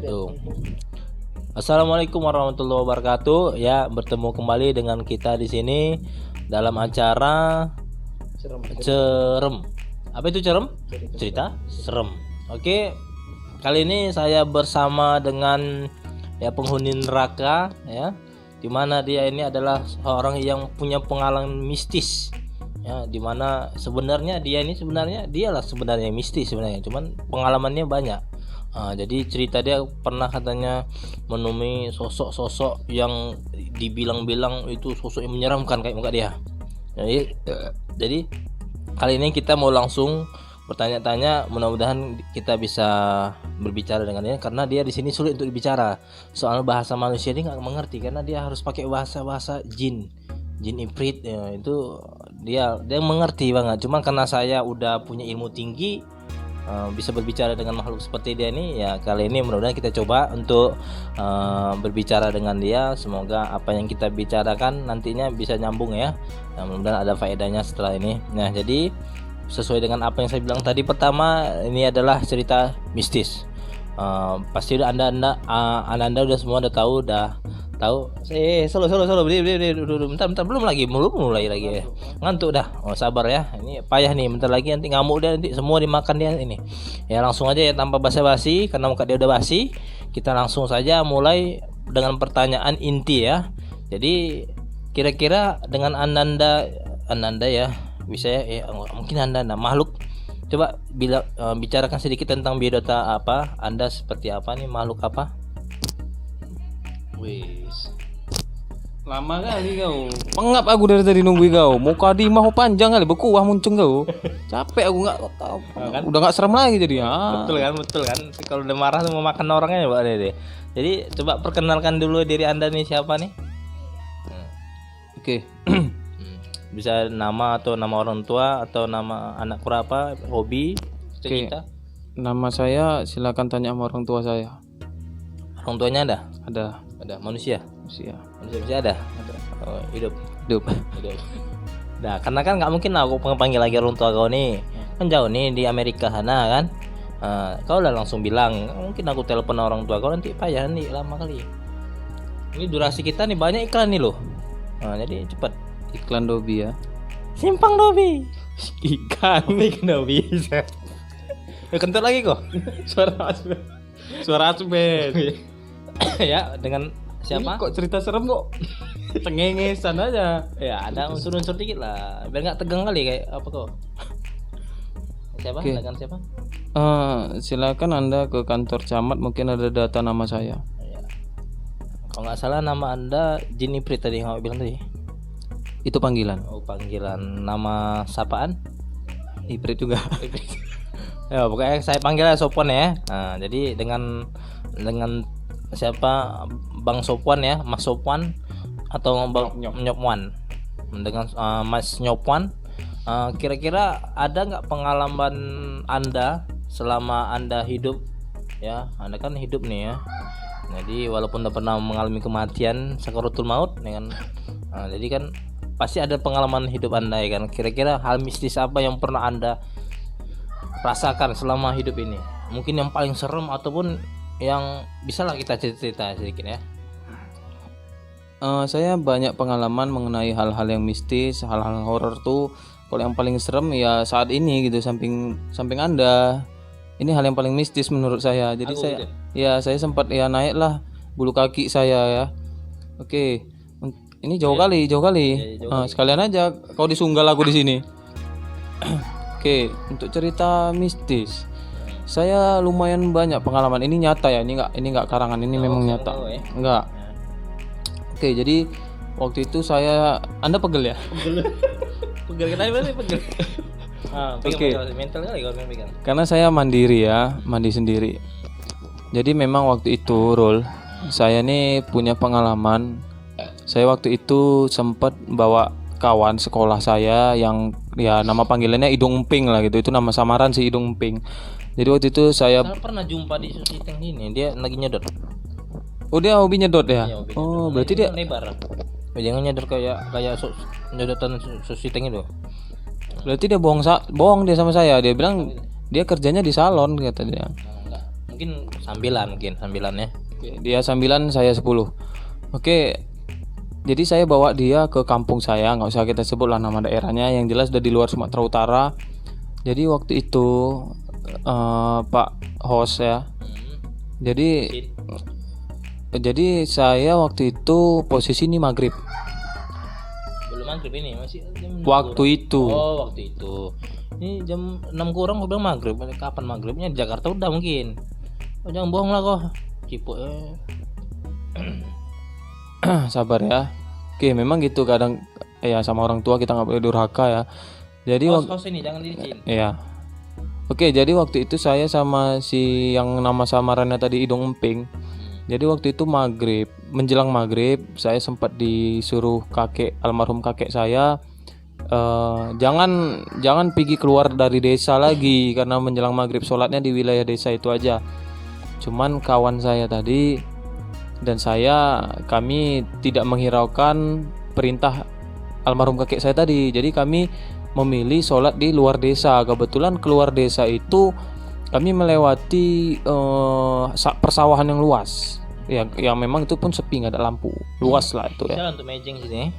Tuh. Assalamualaikum warahmatullahi wabarakatuh. Ya, bertemu kembali dengan kita di sini dalam acara Cerem. Apa itu Cerem? Cerita serem. Oke. Kali ini saya bersama dengan penghuni neraka ya. Dimana dia ini adalah seorang yang punya pengalaman mistis. Ya, dimana sebenarnya dialah sebenarnya mistis sebenarnya, cuman pengalamannya banyak. Jadi cerita dia pernah katanya menemui sosok-sosok yang dibilang-bilang itu sosok yang menyeramkan kayak muka dia. Jadi kali ini kita mau langsung bertanya-tanya, mudah-mudahan kita bisa berbicara dengan dia karena dia di sini sulit untuk dibicara. Soal bahasa manusia dia nggak mengerti karena dia harus pakai bahasa jin ifrit ya, itu dia mengerti banget. Cuman karena saya udah punya ilmu tinggi, bisa berbicara dengan makhluk seperti dia ini ya, kali ini mudah-mudahan kita coba untuk berbicara dengan dia. Semoga apa yang kita bicarakan nantinya bisa nyambung ya. Nah, mudah-mudahan ada faedahnya setelah ini. Nah, jadi sesuai dengan apa yang saya bilang tadi, pertama ini adalah cerita mistis. Pasti udah anda udah semua udah tahu. Solo bentar belum mulai lagi ya. Ngantuk dah. Sabar ya, ini payah nih, bentar lagi nanti ngamuk dia, nanti semua dimakan dia ini ya. Langsung aja ya, tanpa basa-basi karena muka dia udah basi, kita langsung saja mulai dengan pertanyaan inti ya. Jadi kira-kira dengan Ananda ya, bisa ya, mungkin Anda makhluk, coba bicarakan sedikit tentang biodata apa Anda, seperti apa nih, makhluk apa? Wis. Lama kali kau. Pengap aku dari tadi nunggu kau. Muka di mah panjang kali, berkuah muncung kau. Capek aku enggak tahu. Kan? Udah enggak serem lagi jadi. Betul kan. Kalau udah marah tuh mau makan orangnya Pak Dede. Jadi coba perkenalkan dulu diri Anda nih, siapa nih? Oke. Bisa nama atau nama orang tua atau nama anak berapa, hobi, cerita. Nama saya, silakan tanya sama orang tua saya. Orang tuanya ada? Ada. Manusia ada. Oh, hidup. Nah, karena kan nggak mungkin aku panggil lagi orang tua kau nih, kan jauh nih di Amerika sana kan. Kau udah langsung bilang mungkin aku telepon orang tua kau, nanti payah nih, lama kali. Ini durasi kita nih banyak iklan nih loh. Jadi cepet. Iklan Dobi ya. Simpang Dobi. Ikan Dobi. Kentut lagi kok. Suara asbes. Ya, dengan siapa? Ini kok cerita serem kok. Cengengesan aja. Ya, ada unsur-unsur dikit lah, biar nggak tegang kali kayak apa kok. Siapa? Okay. Dengan siapa? Silakan Anda ke kantor camat, mungkin ada data nama saya. Ya. Kalau nggak salah nama Anda Jin Ifrit tadi yang kamu bilang tadi. Itu panggilan. Oh, panggilan. Nama sapaan? Ifrit juga. Ya, pokoknya saya panggilnya Sopwan ya. Nah, jadi dengan siapa, Bang Sopwan ya, Mas Sopwan atau Bang Nyopwan. Dengan Mas Nyopwan, kira-kira ada nggak pengalaman Anda selama Anda hidup ya? Anda kan hidup nih ya. Jadi walaupun udah pernah mengalami kematian, sakaratul maut dengan jadi kan pasti ada pengalaman hidup Anda ya kan. Kira-kira hal mistis apa yang pernah Anda rasakan selama hidup ini? Mungkin yang paling serem ataupun yang bisa lah kita cerita sedikit ya. Saya banyak pengalaman mengenai hal-hal yang mistis, hal-hal horor tuh. Kalau yang paling serem ya saat ini gitu, samping Anda. Ini hal yang paling mistis menurut saya. Jadi saya sempat ya naik lah bulu kaki saya ya. Oke. Ini jauh kali. Sekalian aja kau disunggal aku di sini. Oke, untuk cerita mistis, saya lumayan banyak pengalaman. Ini nyata ya, ini enggak karangan, ini memang nyata. Enggak. Oke, jadi waktu itu Anda pegel ya? Pegel kenapa sih pegel? Oke. Mental kali kalau pegang. Karena saya mandi sendiri. Jadi memang waktu itu, saya nih punya pengalaman. Saya waktu itu sempat bawa kawan sekolah saya yang ya nama panggilannya Hidung Emping lah gitu. Itu nama samaran si Hidung Emping. Jadi waktu itu saya pernah jumpa di Susiteng ini, dia lagi nyedot. Oh, dia hobi nyedot ya? Iya, hobi oh, nyedot. Berarti dia lebar. Jangan nyedot kayak nyedotan Susiteng itu. Berarti dia bohong dia sama saya. Dia bilang dia kerjanya di salon kata dia. Enggak. mungkin sambilannya. Oke, dia 9, saya 10. Oke. Jadi saya bawa dia ke kampung saya, nggak usah kita sebut lah nama daerahnya, yang jelas udah di luar Sumatera Utara. Jadi waktu itu Pak host ya. Jadi saya waktu itu posisi ini maghrib. Belum maghrib ini, masih jam 6 Waktu kurang. itu. Oh, waktu itu. Ini jam 6 kurang udah maghrib. Kapan maghribnya? Di Jakarta udah mungkin. Oh, jangan bohong lah kok. Cipo Sabar ya. Oke, memang gitu kadang ya sama orang tua kita nggak boleh durhaka ya. Jadi host ini jangan dilicin. Iya. Oke, jadi waktu itu saya sama si yang nama samarannya tadi Idung Emping. Jadi waktu itu menjelang maghrib, saya sempat disuruh almarhum kakek saya, jangan pergi keluar dari desa lagi karena menjelang maghrib sholatnya di wilayah desa itu aja. Cuman kawan saya tadi dan kami tidak menghiraukan perintah almarhum kakek saya tadi. Jadi kami memilih sholat di luar desa. Kebetulan keluar desa itu kami melewati persawahan yang luas. Yang memang itu pun sepi, nggak ada lampu. Luas lah itu ya. Bisa untuk mejeng sini.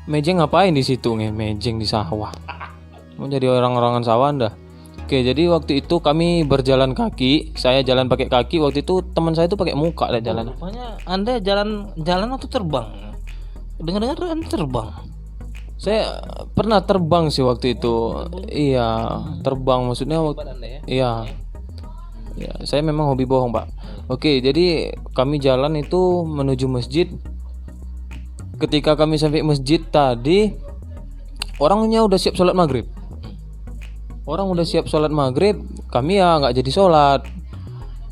Mejeng ngapain di situ nih? Mejeng di sawah. Mau jadi orang-orangan sawah Anda? Oke, jadi waktu itu kami berjalan kaki. Saya jalan pakai kaki. Waktu itu teman saya itu pakai muka lah jalan. Rupanya Anda jalan atau terbang? Dengar-dengar Anda terbang. Saya pernah terbang sih waktu itu. Iya, terbang maksudnya Anda ya? iya. Ya, saya memang hobi bohong, Pak. Oke, jadi kami jalan itu menuju masjid. Ketika kami sampai masjid tadi, orangnya udah siap sholat maghrib. Orang udah siap sholat maghrib, kami ya nggak jadi sholat.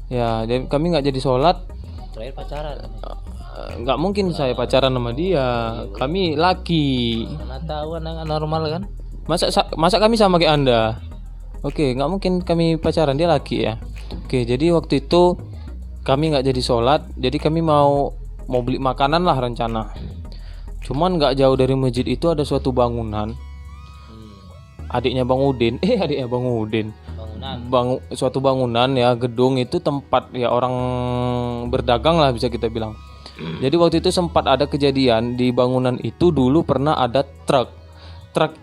Ya, kami nggak jadi sholat. Terakhir pacaran. Nggak mungkin saya pacaran sama dia. Kami laki. Karena tahu anak normal kan? Masa kami sama kayak Anda? Oke, nggak mungkin kami pacaran, dia laki ya. Oke, jadi waktu itu kami nggak jadi sholat, jadi kami mau beli makanan lah rencana. Cuman nggak jauh dari masjid itu ada suatu bangunan. Adiknya Bang Udin, suatu bangunan ya, gedung itu tempat ya orang berdagang lah bisa kita bilang. Jadi waktu itu sempat ada kejadian di bangunan itu dulu pernah ada truk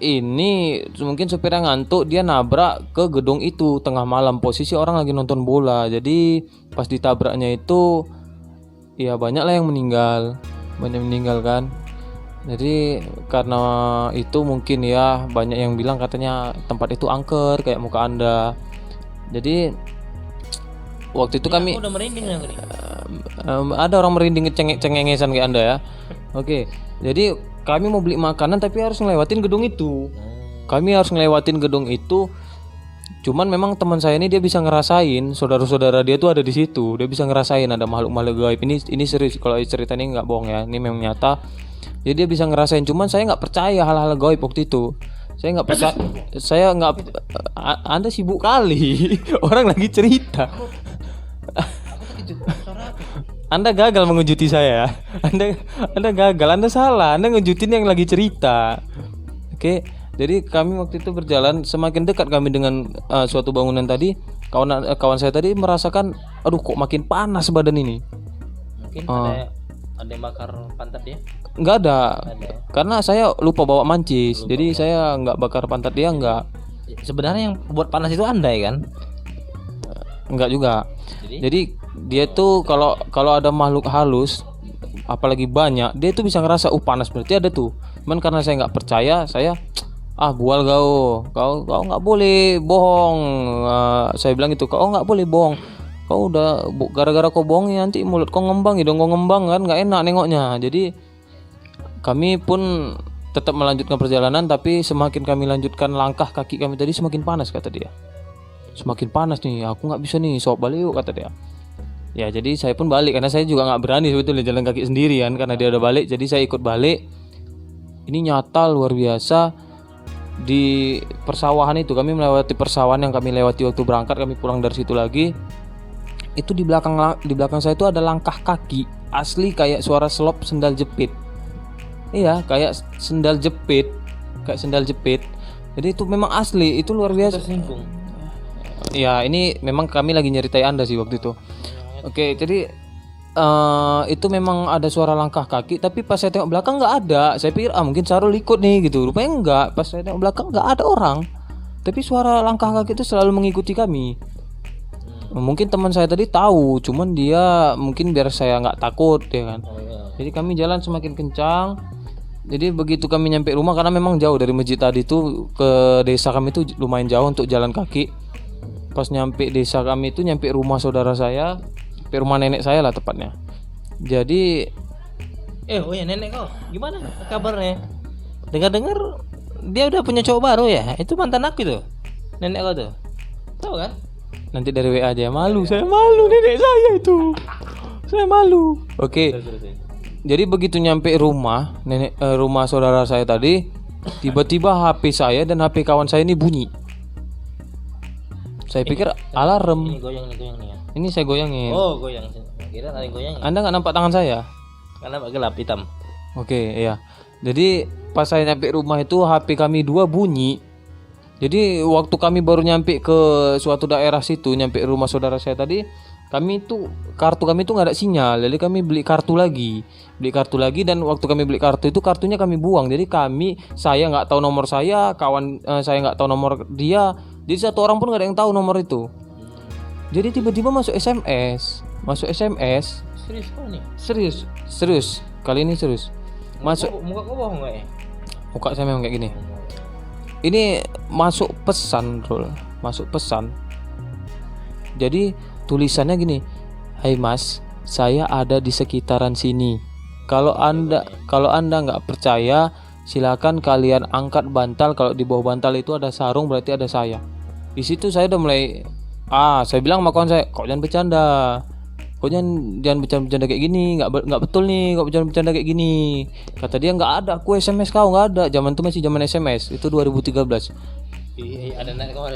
ini mungkin supirnya ngantuk, dia nabrak ke gedung itu tengah malam, posisi orang lagi nonton bola. Jadi pas ditabraknya itu ya banyak lah yang meninggal kan. Jadi karena itu mungkin ya banyak yang bilang katanya tempat itu angker kayak muka Anda. Jadi waktu itu kami udah merinding ya, ada orang merinding cengengesan kayak Anda ya. Oke, jadi kami mau beli makanan tapi harus ngelewatin gedung itu. Cuman memang teman saya ini dia bisa ngerasain, saudara-saudara dia tuh ada di situ. Dia bisa ngerasain ada makhluk-makhluk gaib. Ini serius, kalau cerita ini nggak bohong ya. Ini memang nyata. Jadi dia bisa ngerasain. Cuman saya nggak percaya hal-hal gaib waktu itu. Saya nggak percaya. Anda sibuk kali. Orang lagi cerita. Anda gagal mengejuti saya. Anda gagal. Anda salah. Anda ngejutin yang lagi cerita. Oke. Jadi kami waktu itu berjalan, semakin dekat kami dengan suatu bangunan tadi, kawan saya tadi merasakan, aduh kok makin panas badan ini. Mungkin ada yang bakar pantat dia? Nggak ada. Karena saya lupa bawa mancis, jadi saya nggak bakar pantat dia, nggak. Sebenarnya yang buat panas itu Anda ya kan? Nggak juga. Jadi dia tuh kalau ada makhluk halus, apalagi banyak, dia tuh bisa ngerasa panas, berarti ada tuh. Cuman karena saya nggak percaya, saya bual kau nggak boleh bohong. Saya bilang gitu, kau nggak boleh bohong. Kau udah gara-gara kau bohong nanti mulut kau ngembang, hidung kau ngembang kan, nggak enak nengoknya. Jadi kami pun tetap melanjutkan perjalanan, tapi semakin kami lanjutkan langkah kaki kami tadi semakin panas kata dia. Semakin panas nih, aku nggak bisa nih, sok balik yuk kata dia. Ya jadi saya pun balik karena saya juga nggak berani sebetulnya jalan kaki sendirian karena dia udah balik. Jadi saya ikut balik. Ini nyata luar biasa. Di persawahan itu kami melewati persawahan yang kami lewati waktu berangkat, kami pulang dari situ lagi. Itu di belakang saya itu ada langkah kaki asli kayak suara selop sendal jepit. Iya, kayak sendal jepit. Jadi itu memang asli, itu luar biasa. Ya ini memang kami lagi nyeritai Anda sih waktu itu. Oke, jadi itu memang ada suara langkah kaki, tapi pas saya tengok belakang nggak ada. Saya pikir mungkin Sarul ikut nih gitu. Rupanya enggak. Pas saya tengok belakang nggak ada orang, tapi suara langkah kaki itu selalu mengikuti kami. Mungkin teman saya tadi tahu, cuman dia mungkin biar saya nggak takut ya kan. Oh, iya. Jadi kami jalan semakin kencang. Jadi begitu kami nyampe rumah, karena memang jauh dari masjid tadi itu ke desa kami itu lumayan jauh untuk jalan kaki. Pas nyampe desa kami itu, nyampe rumah saudara saya, nyampe rumah nenek saya lah tepatnya. Jadi Oh ya, nenek kau gimana kabarnya? Dengar-dengar dia udah punya cowok baru ya? Itu mantan aku tuh, nenek kau tuh, tahu kan? nanti dari WA aja. Malu, saya malu nenek saya itu. Saya malu. Oke. Terus. Jadi begitu nyampe rumah rumah saudara saya tadi, tiba-tiba HP saya dan HP kawan saya ini bunyi. Saya pikir Ini alarm. goyang nih ya. Ini saya goyangin. Oh, goyang. Kira ada yang goyang. Anda nggak nampak tangan saya? Karena gelap hitam. Oke, iya. Jadi pas saya nyampe rumah itu HP kami dua bunyi. Jadi waktu kami baru nyampe ke suatu daerah situ, nyampe rumah saudara saya tadi, kami itu kartu kami itu nggak ada sinyal. Jadi kami beli kartu lagi, dan waktu kami beli kartu itu kartunya kami buang. Jadi saya nggak tahu nomor saya, kawan saya nggak tahu nomor dia. Jadi satu orang pun nggak ada yang tahu nomor itu. Jadi tiba-tiba masuk SMS. Serius kau nih? Serius. Kali ini serius. Masuk. Muka kau bohong nggak ya? Muka saya memang kayak gini. Ini masuk pesan, Rul. Masuk pesan. Jadi tulisannya gini. Hai Mas, saya ada di sekitaran sini. Kalau Anda nggak percaya, silakan kalian angkat bantal. Kalau di bawah bantal itu ada sarung, berarti ada saya. Di situ saya udah mulai saya bilang sama kawan saya, kok jangan bercanda. Kok jangan bercanda kayak gini, nggak betul nih, kok jangan bercanda kayak gini. Kata dia, nggak ada, aku SMS kau nggak ada. Zaman itu masih zaman SMS, itu 2013. Iya, ada nenek kau.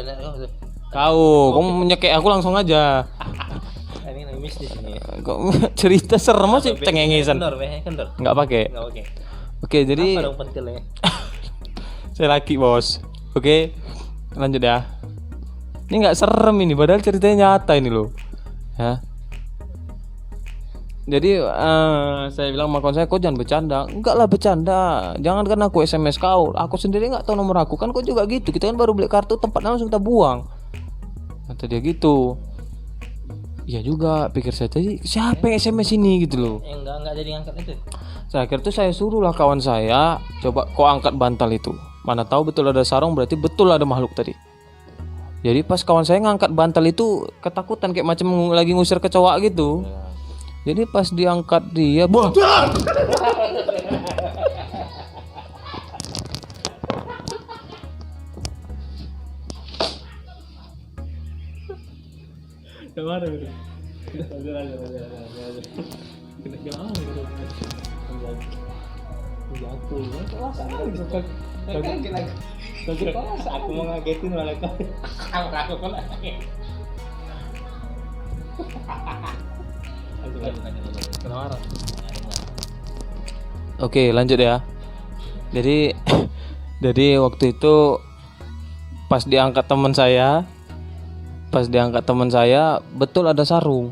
Kamu menyekek aku langsung aja. Ini lagi mistis nih. Kok cerita serem masih cengengesan. Kendor. Nggak pakai. Oke. Oke, jadi Apa dong pentilnya? saya laki bos. Oke, lanjut ya. Ini nggak serem ini, padahal ceritanya nyata ini loh. Ya. Jadi saya bilang sama kawan saya, kok jangan bercanda. Enggak lah bercanda. Jangan kan aku SMS kau. Aku sendiri nggak tahu nomor aku. Kan kok juga gitu. Kita kan baru beli kartu, tempatnya langsung kita buang. Kata dia gitu. Iya juga, pikir saya tadi, siapa yang SMS ini gitu loh. Enggak jadi ngangkat itu. Terakhir tuh saya suruh lah kawan saya, coba kau angkat bantal itu. Mana tahu betul ada sarung, berarti betul ada makhluk tadi. Jadi pas kawan saya ngangkat bantal itu ketakutan, kayak macam lagi ngusir kecoa gitu. Jadi pas diangkat dia, wah. Aku mau ngagetin malah kau. Aku kan. Oke, lanjut ya. Jadi waktu itu pas diangkat teman saya, betul ada sarung.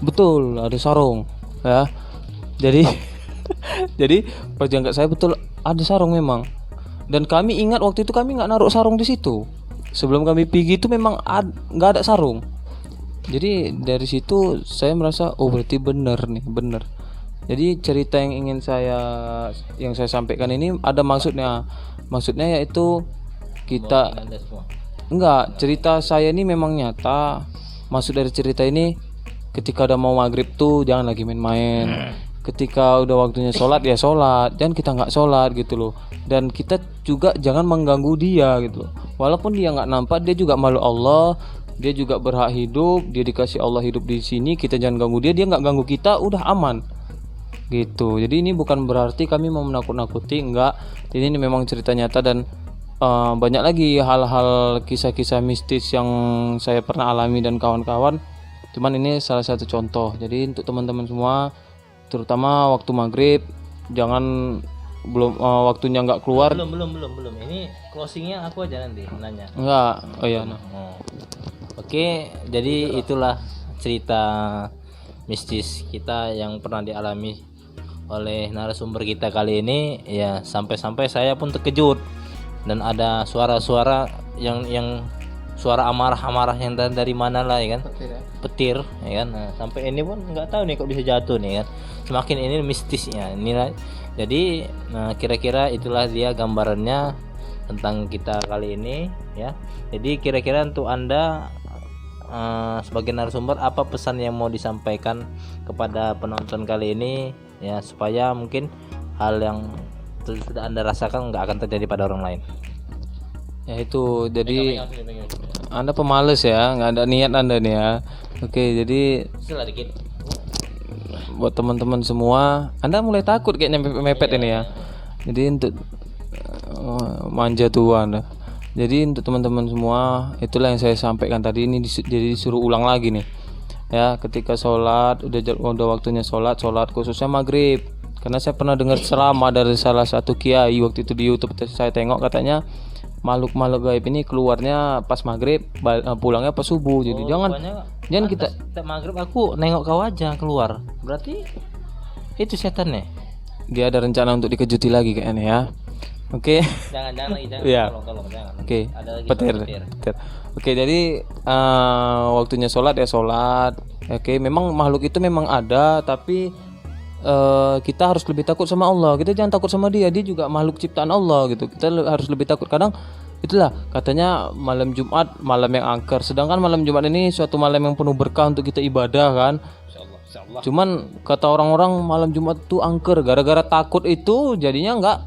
Betul ada sarung, ya. Jadi pas diangkat saya betul ada sarung memang. Dan kami ingat waktu itu kami nggak naruh sarung di situ. Sebelum kami pergi itu memang nggak ada sarung. Jadi dari situ saya merasa berarti benar. Jadi cerita yang saya sampaikan ini ada maksudnya yaitu kita cerita saya ini memang nyata. Maksud dari cerita ini, ketika udah mau maghrib tuh jangan lagi main-main. Ketika udah waktunya sholat ya sholat, jangan kita nggak sholat gitu loh. Dan kita juga jangan mengganggu dia gitu loh. Walaupun dia nggak nampak, dia juga malu Allah. Dia juga berhak hidup, dia dikasih Allah hidup di sini, kita jangan ganggu dia nggak ganggu kita, udah aman gitu. Jadi ini bukan berarti kami mau menakut-nakuti, enggak. Ini memang cerita nyata dan banyak lagi hal-hal kisah-kisah mistis yang saya pernah alami dan kawan-kawan. Cuman ini salah satu contoh. Jadi untuk teman-teman semua, terutama waktu maghrib, jangan waktunya nggak keluar. Belum. Ini closingnya aku aja nanti nanya. Enggak. Oh iya. Nah. Oke, jadi itulah cerita mistis kita yang pernah dialami oleh narasumber kita kali ini. Ya, sampai-sampai saya pun terkejut dan ada suara-suara yang suara amarah-amarah yang dari mana lah ya kan, petir ya kan. Nah, sampai ini pun nggak tahu nih kok bisa jatuh nih kan. Semakin ini mistisnya inilah. Jadi kira-kira itulah dia gambarannya tentang kita kali ini ya. Jadi kira-kira untuk Anda sebagai narasumber, apa pesan yang mau disampaikan kepada penonton kali ini ya, supaya mungkin hal yang sudah Anda rasakan nggak akan terjadi pada orang lain. Ya itu, jadi Anda pemalas ya, nggak ada niat Anda nih ya. Oke, jadi Dikit. buat teman-teman semua, Anda mulai takut kayaknya mepet ini ya. Jadi untuk manja tua Anda. Jadi untuk teman-teman semua, itulah yang saya sampaikan tadi ini, jadi disuruh ulang lagi nih. Ya, ketika sholat udah waktunya sholat khususnya maghrib. Karena saya pernah dengar ceramah dari salah satu kiai waktu itu di YouTube, saya tengok katanya makhluk-makhluk gaib ini keluarnya pas maghrib, pulangnya pas subuh. Jadi jangan kita maghrib aku nengok kau aja keluar, berarti itu setan nih. Dia ada rencana untuk dikejuti lagi kayaknya ya. Oke. Jangan Ya. Tolong jangan. Oke. Ada lagi Petir. Oke, jadi waktunya sholat ya sholat. Oke, memang makhluk itu memang ada, tapi kita harus lebih takut sama Allah. Kita jangan takut sama dia juga makhluk ciptaan Allah gitu. Kita harus lebih takut. Kadang itulah katanya malam Jumat malam yang angker, sedangkan malam Jumat ini suatu malam yang penuh berkah untuk kita ibadah kan. Insyaallah. Cuman kata orang-orang malam Jumat tuh angker, gara-gara takut itu jadinya nggak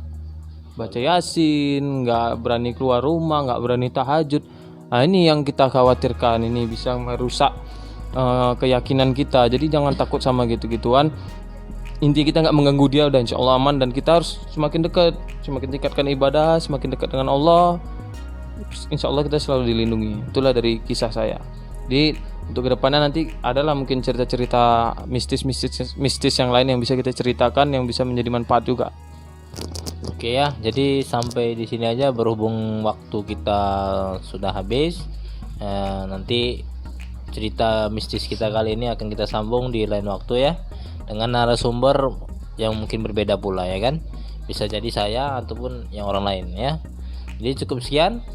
baca yasin, nggak berani keluar rumah, nggak berani tahajud. Nah ini yang kita khawatirkan, ini bisa merusak keyakinan kita. Jadi jangan takut sama gitu-gituan. Intinya kita nggak mengganggu dia, udah insya Allah aman. Dan kita harus semakin dekat, semakin tingkatkan ibadah, semakin dekat dengan Allah, insya Allah kita selalu dilindungi. Itulah dari kisah saya. Jadi untuk kedepannya nanti adalah mungkin cerita-cerita mistis yang lain yang bisa kita ceritakan, yang bisa menjadi manfaat juga. Oke ya, jadi sampai di sini aja, berhubung waktu kita sudah habis. Nanti cerita mistis kita kali ini akan kita sambung di lain waktu ya, dengan narasumber yang mungkin berbeda pula ya kan. Bisa jadi saya ataupun yang orang lain ya. Jadi cukup sekian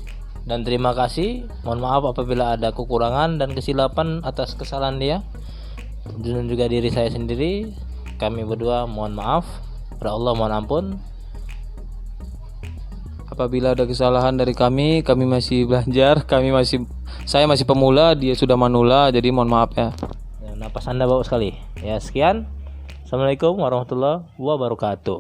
dan terima kasih. Mohon maaf apabila ada kekurangan dan kesilapan atas kesalahan dia dan juga diri saya sendiri. Kami berdua mohon maaf. Pada Allah mohon ampun. Apabila ada kesalahan dari kami masih belajar, saya masih pemula, dia sudah manula, jadi mohon maaf ya. Napas Anda bau sekali. Ya sekian. Assalamualaikum warahmatullahi wabarakatuh.